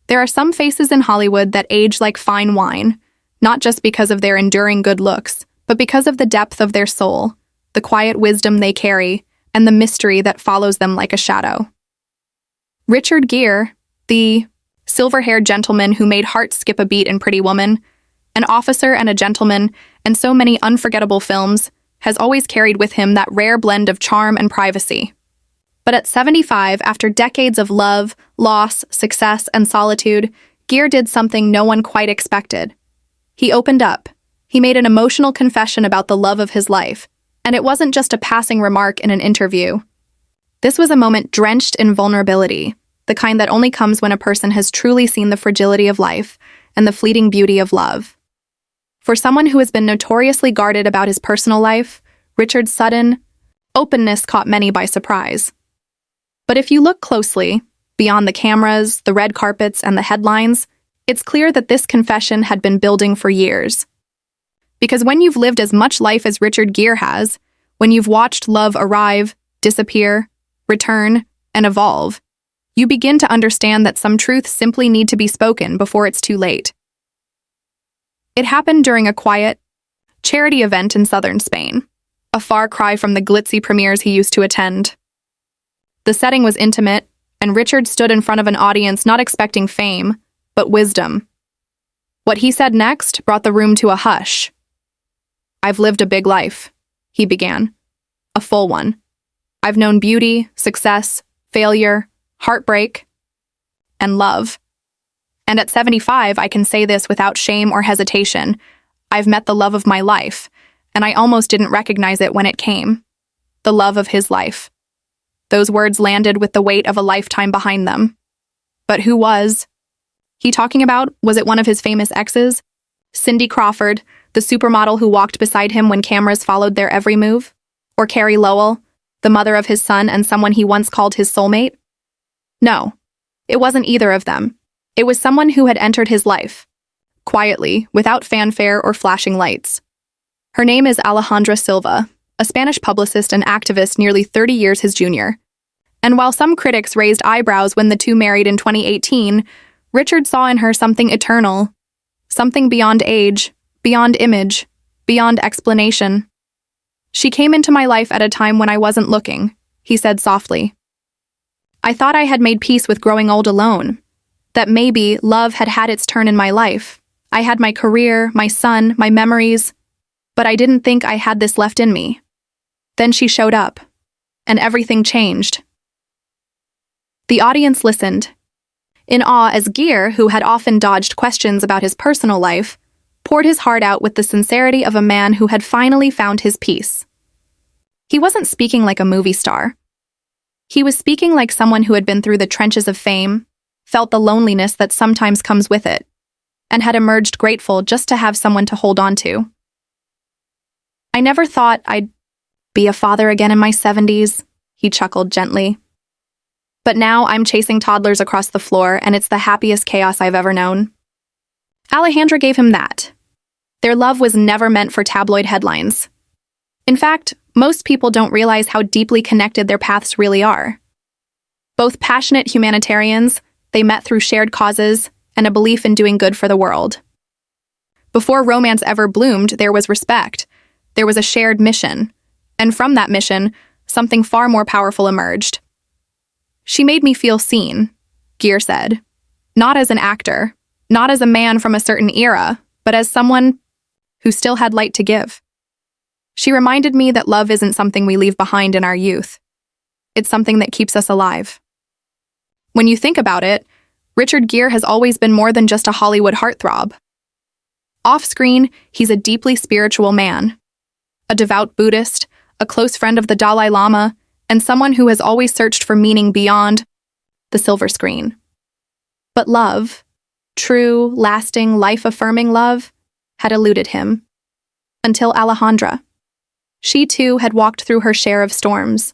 There are some faces in Hollywood that age like fine wine, not just because of their enduring good looks, but because of the depth of their soul, the quiet wisdom they carry, and the mystery that follows them like a shadow. Richard Gere, the silver-haired gentleman who made hearts skip a beat in Pretty Woman, an officer and a gentleman, and so many unforgettable films, has always carried with him that rare blend of charm and privacy. But at 75, after decades of love, loss, success, and solitude, Gere did something no one quite expected. He opened up. He made an emotional confession about the love of his life, and it wasn't just a passing remark in an interview. This was a moment drenched in vulnerability, the kind that only comes when a person has truly seen the fragility of life and the fleeting beauty of love. For someone who has been notoriously guarded about his personal life, Richard's sudden openness caught many by surprise. But if you look closely, beyond the cameras, the red carpets, and the headlines, it's clear that this confession had been building for years. Because when you've lived as much life as Richard Gere has, when you've watched love arrive, disappear, return, and evolve, you begin to understand that some truths simply need to be spoken before it's too late. It happened during a quiet, charity event in southern Spain, a far cry from the glitzy premieres he used to attend. The setting was intimate, and Richard stood in front of an audience not expecting fame, but wisdom. What he said next brought the room to a hush. "I've lived a big life," he began. "A full one. I've known beauty, success, failure, heartbreak, and love. And at 75, I can say this without shame or hesitation. I've met the love of my life, and I almost didn't recognize it when it came. The love of his life." Those words landed with the weight of a lifetime behind them. But who was he talking about? Was it one of his famous exes? Cindy Crawford, the supermodel who walked beside him when cameras followed their every move? Or Carrie Lowell, the mother of his son and someone he once called his soulmate? No, it wasn't either of them. It was someone who had entered his life, quietly, without fanfare or flashing lights. Her name is Alejandra Silva, a Spanish publicist and activist nearly 30 years his junior. And while some critics raised eyebrows when the two married in 2018, Richard saw in her something eternal, something beyond age, beyond image, beyond explanation. "She came into my life at a time when I wasn't looking," he said softly. "I thought I had made peace with growing old alone, that maybe love had had its turn in my life. I had my career, my son, my memories, but I didn't think I had this left in me. Then she showed up, and everything changed." The audience listened, in awe as Gere, who had often dodged questions about his personal life, poured his heart out with the sincerity of a man who had finally found his peace. He wasn't speaking like a movie star. He was speaking like someone who had been through the trenches of fame, felt the loneliness that sometimes comes with it, and had emerged grateful just to have someone to hold on to. "I never thought I'd be a father again in my 70s, he chuckled gently. "But now I'm chasing toddlers across the floor, and it's the happiest chaos I've ever known." Alejandra gave him that. Their love was never meant for tabloid headlines. In fact, most people don't realize how deeply connected their paths really are. Both passionate humanitarians, they met through shared causes and a belief in doing good for the world. Before romance ever bloomed, there was respect. There was a shared mission. And from that mission, something far more powerful emerged. "She made me feel seen," Gere said. "Not as an actor, not as a man from a certain era, but as someone who still had light to give. She reminded me that love isn't something we leave behind in our youth. It's something that keeps us alive." When you think about it, Richard Gere has always been more than just a Hollywood heartthrob. Off-screen, he's a deeply spiritual man. A devout Buddhist, a close friend of the Dalai Lama, and someone who has always searched for meaning beyond the silver screen. But love, true, lasting, life-affirming love, had eluded him. Until Alejandra. She too had walked through her share of storms,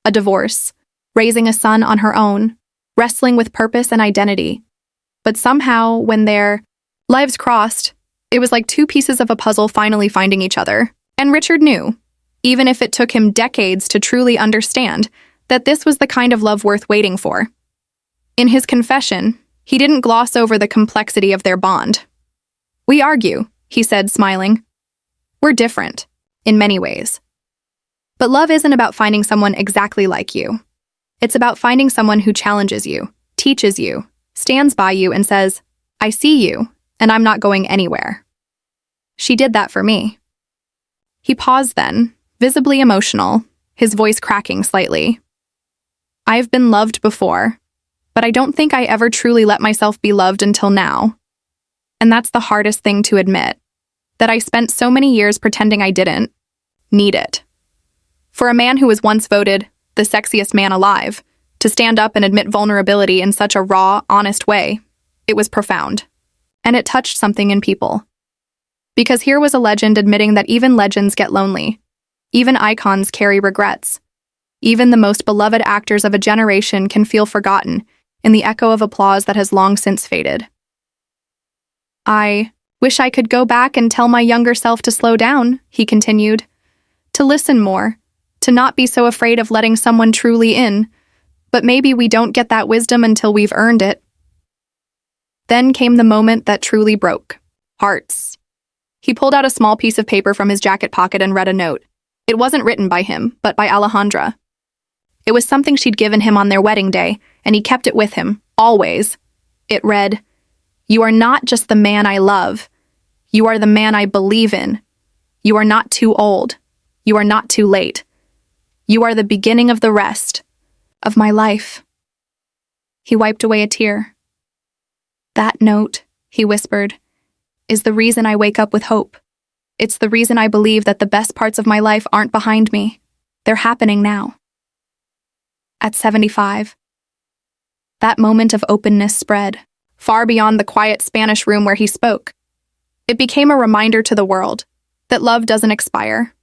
a divorce, raising a son on her own, wrestling with purpose and identity. But somehow, when their lives crossed, it was like two pieces of a puzzle finally finding each other. And Richard knew, even if it took him decades to truly understand, that this was the kind of love worth waiting for. In his confession, He didn't gloss over the complexity of their bond. "We argue," he said, smiling. "We're different, in many ways. But love isn't about finding someone exactly like you. It's about finding someone who challenges you, teaches you, stands by you, and says, 'I see you, and I'm not going anywhere.' She did that for me." He paused then, visibly emotional, his voice cracking slightly. "I've been loved before, but I don't think I ever truly let myself be loved until now. And that's the hardest thing to admit, that I spent so many years pretending I didn't need it." For a man who was once voted the sexiest man alive, to stand up and admit vulnerability in such a raw, honest way, it was profound. And it touched something in people. Because here was a legend admitting that even legends get lonely. Even icons carry regrets. Even the most beloved actors of a generation can feel forgotten in the echo of applause that has long since faded. "I wish I could go back and tell my younger self to slow down," he continued. "To listen more, to not be so afraid of letting someone truly in, but maybe we don't get that wisdom until we've earned it." Then came the moment that truly broke hearts. He pulled out a small piece of paper from his jacket pocket and read a note. It wasn't written by him, but by Alejandra. It was something she'd given him on their wedding day, and he kept it with him, always. It read, "You are not just the man I love. You are the man I believe in. You are not too old. You are not too late. You are the beginning of the rest of my life." He wiped away a tear. "That note," he whispered, "is the reason I wake up with hope. It's the reason I believe that the best parts of my life aren't behind me. They're happening now." At 75, that moment of openness spread far beyond the quiet Spanish room where he spoke. It became a reminder to the world that love doesn't expire,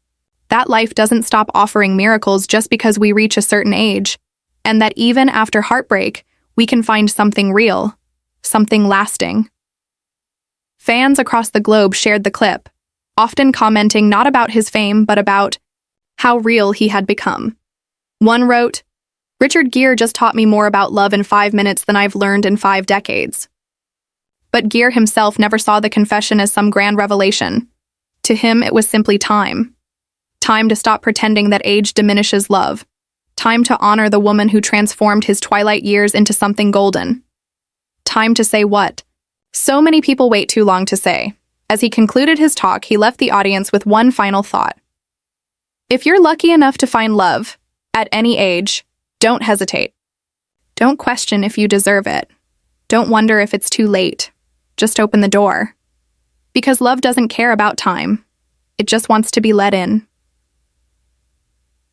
that life doesn't stop offering miracles just because we reach a certain age, and that even after heartbreak, we can find something real, something lasting. Fans across the globe shared the clip, often commenting not about his fame but about how real he had become. One wrote, "Richard Gere just taught me more about love in 5 minutes than I've learned in 5 decades. But Gere himself never saw the confession as some grand revelation. To him, it was simply time. Time to stop pretending that age diminishes love. Time to honor the woman who transformed his twilight years into something golden. Time to say what so many people wait too long to say." As he concluded his talk, he left the audience with one final thought. If you're lucky enough to find love, at any age, don't hesitate. Don't question if you deserve it. Don't wonder if it's too late. Just open the door. Because love doesn't care about time. It just wants to be let in.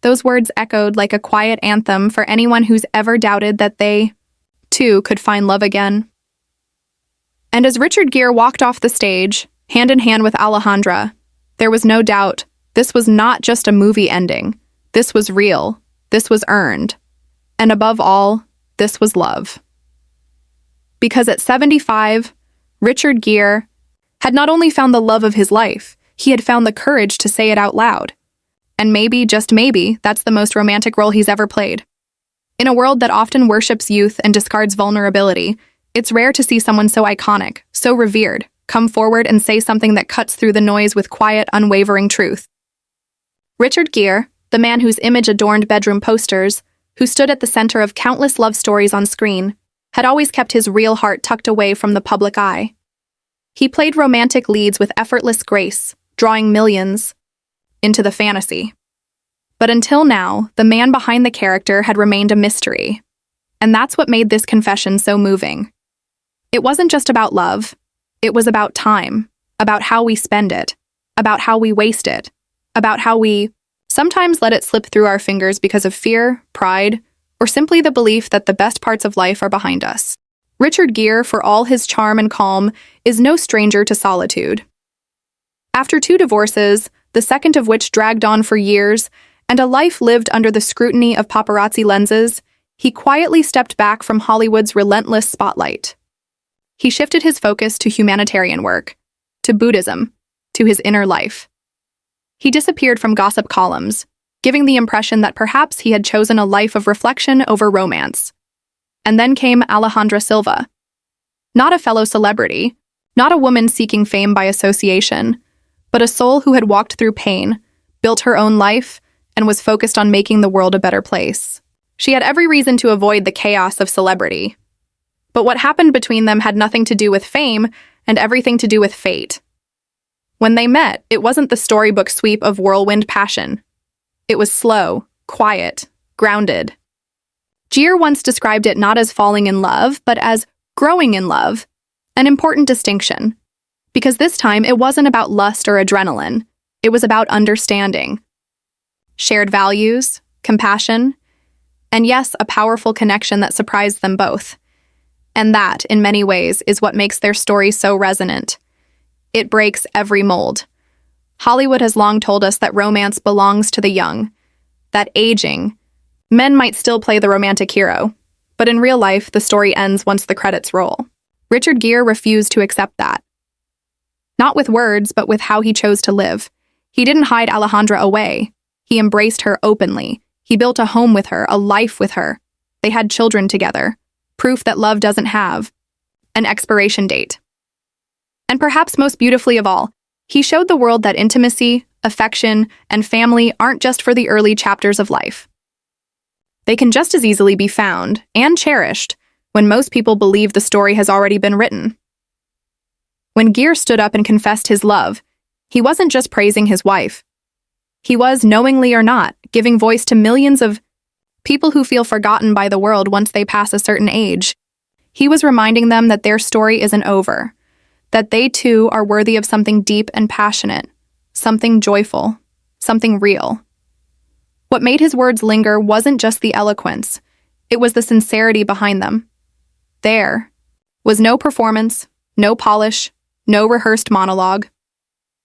Those words echoed like a quiet anthem for anyone who's ever doubted that they, too, could find love again. And as Richard Gere walked off the stage, hand in hand with Alejandra, there was no doubt this was not just a movie ending. This was real. This was earned. And above all, this was love. Because at 75, Richard Gere had not only found the love of his life, he had found the courage to say it out loud. And maybe, just maybe, that's the most romantic role he's ever played. In a world that often worships youth and discards vulnerability, it's rare to see someone so iconic, so revered, come forward and say something that cuts through the noise with quiet, unwavering truth. Richard Gere, the man whose image adorned bedroom posters, who stood at the center of countless love stories on screen, had always kept his real heart tucked away from the public eye. He played romantic leads with effortless grace, drawing millions into the fantasy. But until now, the man behind the character had remained a mystery. And that's what made this confession so moving. It wasn't just about love. It was about time, about how we spend it, about how we waste it, about how we sometimes let it slip through our fingers because of fear, pride, or simply the belief that the best parts of life are behind us. Richard Gere, for all his charm and calm, is no stranger to solitude. After 2 divorces, the second of which dragged on for years, and a life lived under the scrutiny of paparazzi lenses, he quietly stepped back from Hollywood's relentless spotlight. He shifted his focus to humanitarian work, to Buddhism, to his inner life. He disappeared from gossip columns, giving the impression that perhaps he had chosen a life of reflection over romance. And then came Alejandra Silva, Not a fellow celebrity, not a woman seeking fame by association, but a soul who had walked through pain, built her own life, and was focused on making the world a better place. She had every reason to avoid the chaos of celebrity. But what happened between them had nothing to do with fame and everything to do with fate. When they met, it wasn't the storybook sweep of whirlwind passion. It was slow, quiet, grounded. Gere once described it not as falling in love, but as growing in love, an important distinction. Because this time, it wasn't about lust or adrenaline. It was about understanding. Shared values, compassion, and yes, a powerful connection that surprised them both. And that, in many ways, is what makes their story so resonant. It breaks every mold. Hollywood has long told us that romance belongs to the young, that aging, men might still play the romantic hero, but in real life, the story ends once the credits roll. Richard Gere refused to accept that. Not with words, but with how he chose to live. He didn't hide Alejandra away. He embraced her openly. He built a home with her, a life with her. They had children together. Proof that love doesn't have an expiration date. And perhaps most beautifully of all, he showed the world that intimacy, affection, and family aren't just for the early chapters of life. They can just as easily be found and cherished when most people believe the story has already been written. When Gere stood up and confessed his love, he wasn't just praising his wife. He was, knowingly or not, giving voice to millions of people who feel forgotten by the world once they pass a certain age. He was reminding them that their story isn't over, that they too are worthy of something deep and passionate, something joyful, something real. What made his words linger wasn't just the eloquence, it was the sincerity behind them. There was no performance, no polish, no rehearsed monologue.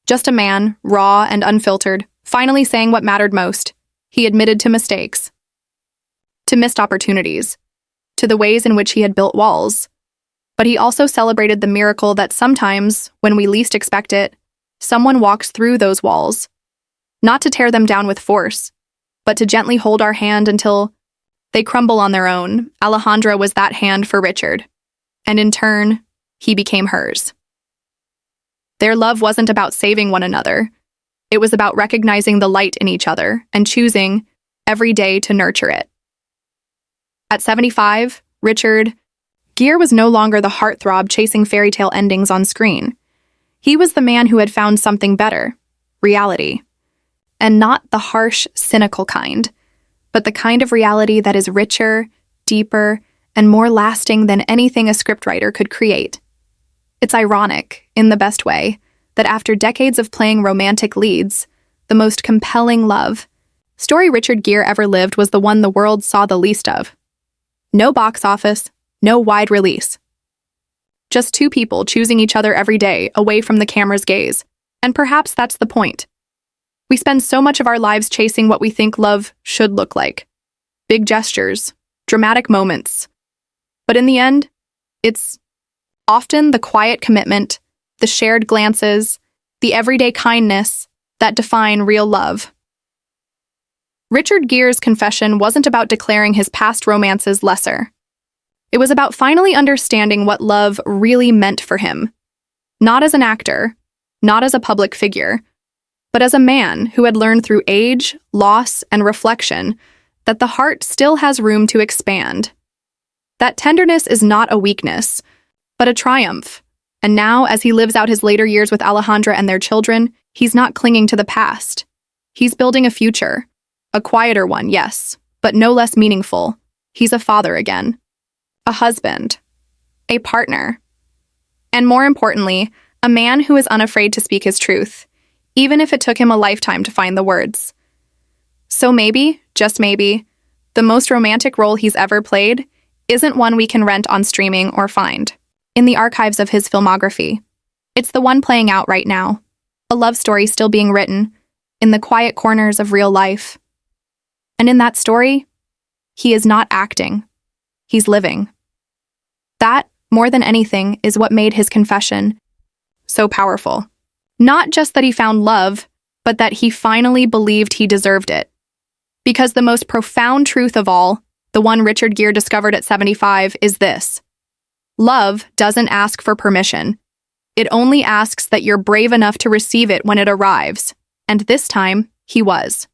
Just a man, raw and unfiltered, finally saying what mattered most. He admitted to mistakes, to missed opportunities, to the ways in which he had built walls. But he also celebrated the miracle that sometimes, when we least expect it, someone walks through those walls, not to tear them down with force, but to gently hold our hand until they crumble on their own. Alejandra was that hand for Richard, and in turn, he became hers. Their love wasn't about saving one another. It was about recognizing the light in each other and choosing, every day, to nurture it. At 75, Richard Gere was no longer the heartthrob chasing fairy tale endings on screen. He was the man who had found something better, reality. And not the harsh, cynical kind, but the kind of reality that is richer, deeper, and more lasting than anything a scriptwriter could create. It's ironic, in the best way, that after decades of playing romantic leads, the most compelling love story Richard Gere ever lived was the one the world saw the least of. No box office, no wide release. Just two people choosing each other every day away from the camera's gaze. And perhaps that's the point. We spend so much of our lives chasing what we think love should look like. Big gestures, dramatic moments. But in the end, it's often the quiet commitment, the shared glances, the everyday kindness that define real love. Richard Gere's confession wasn't about declaring his past romances lesser. It was about finally understanding what love really meant for him. Not as an actor, not as a public figure, but as a man who had learned through age, loss, and reflection that the heart still has room to expand. That tenderness is not a weakness, but a triumph. And now, as he lives out his later years with Alejandra and their children, he's not clinging to the past. He's building a future. A quieter one, yes, but no less meaningful. He's a father again. A husband. A partner. And more importantly, a man who is unafraid to speak his truth, even if it took him a lifetime to find the words. So maybe, just maybe, the most romantic role he's ever played isn't one we can rent on streaming or find in the archives of his filmography. It's the one playing out right now, a love story still being written in the quiet corners of real life. And in that story, he is not acting. He's living. That, more than anything, is what made his confession so powerful. Not just that he found love, but that he finally believed he deserved it. Because the most profound truth of all, the one Richard Gere discovered at 75, is this: Love doesn't ask for permission. It only asks that you're brave enough to receive it when it arrives. And this time, he was.